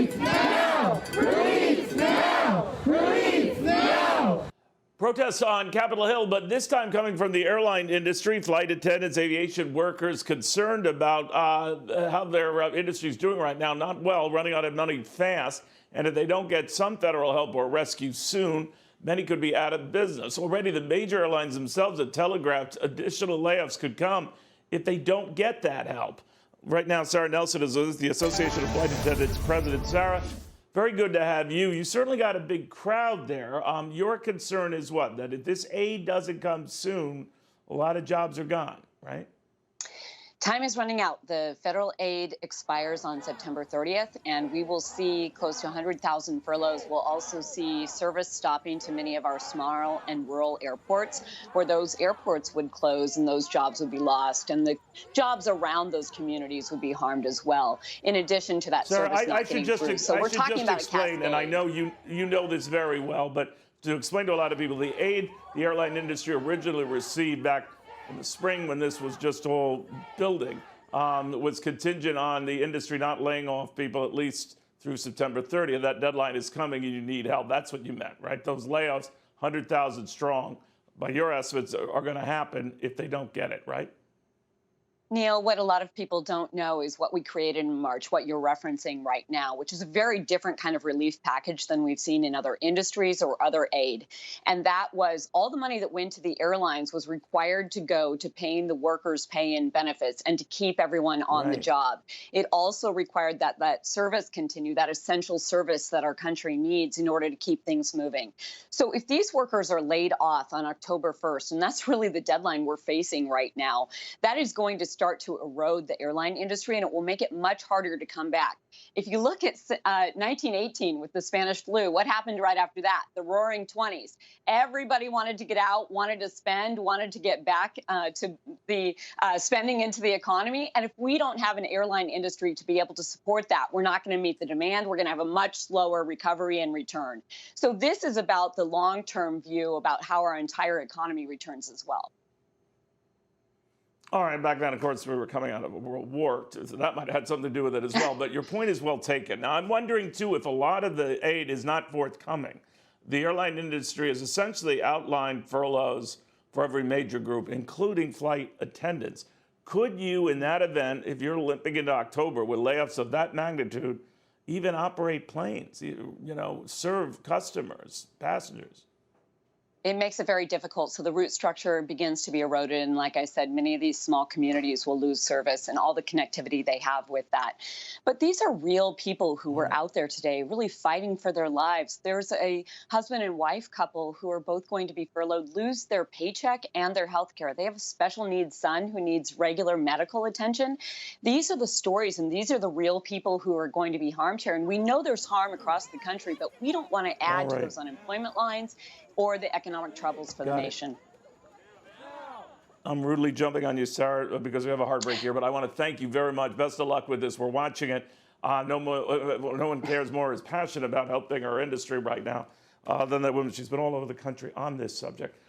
now! Release now! Release now! Protests on Capitol Hill, but this time coming from the airline industry. Flight attendants, aviation workers concerned about how their industry is doing right now. Not well, running out of money fast. And if they don't get some federal help or rescue soon, many could be out of business. Already the major airlines themselves have telegraphed additional layoffs could come if they don't get that help. Right now, Sarah Nelson is the Association of Flight Attendants president. Sarah, very good to have you. You certainly got a big crowd there. Your concern is what? That if this aid doesn't come soon, a lot of jobs are gone, right? Time is running out. The federal aid expires on September 30th, and we will see close to 100,000 furloughs. We'll also see service stopping to many of our small and rural airports, where those airports would close and those jobs would be lost, and the jobs around those communities would be harmed as well. In addition to that, Sarah, service not getting through. So we're talking about explain, and I know you know this very well, but to explain to a lot of people, the aid the airline industry originally received back in the spring when this was just all building, was contingent on the industry not laying off people at least through September 30th. That deadline is coming and you need help. That's what you meant, right? Those layoffs, 100,000 strong, by your estimates, are going to happen if they don't get it, right? Neil, what a lot of people don't know is what we created in March, what you're referencing right now, which is a very different kind of relief package than we've seen in other industries or other aid. And that was all the money that went to the airlines was required to go to paying the workers' pay and benefits and to keep everyone on the job. It also required that that service continue, that essential service that our country needs in order to keep things moving. So if these workers are laid off on October 1st, and that's really the deadline we're facing right now, that is going to start to erode the airline industry, and it will make it much harder to come back. If you look at 1918 with the Spanish flu, what happened right after that? The Roaring 20s. Everybody wanted to get out, wanted to spend, wanted to get back to the spending into the economy. And if we don't have an airline industry to be able to support that, we're not going to meet the demand. We're going to have a much slower recovery and return. So this is about the long-term view about how our entire economy returns as well. All right, back then, of course, we were coming out of a world war, so that might have had something to do with it as well. But your point is well taken. Now, I'm wondering, too, if a lot of the aid is not forthcoming. The airline industry has essentially outlined furloughs for every major group, including flight attendants. Could you, in that event, if you're limping into October with layoffs of that magnitude, even operate planes, you know, serve customers, passengers? It makes it very difficult. So the route structure begins to be eroded. And like I said, many of these small communities will lose service and all the connectivity they have with that. But these are real people who were out there today really fighting for their lives. There's a husband and wife couple who are both going to be furloughed, lose their paycheck and their health care. They have a special needs son who needs regular medical attention. These are the stories, and these are the real people who are going to be harmed here. And we know there's harm across the country, but we don't want to add to those unemployment lines or the economic troubles for the nation. I'm rudely jumping on you, Sarah, because we have a hard break here, but I want to thank you very much. Best of luck with this. We're watching it. No one cares more, is passionate about helping our industry right now than that woman. She's been all over the country on this subject.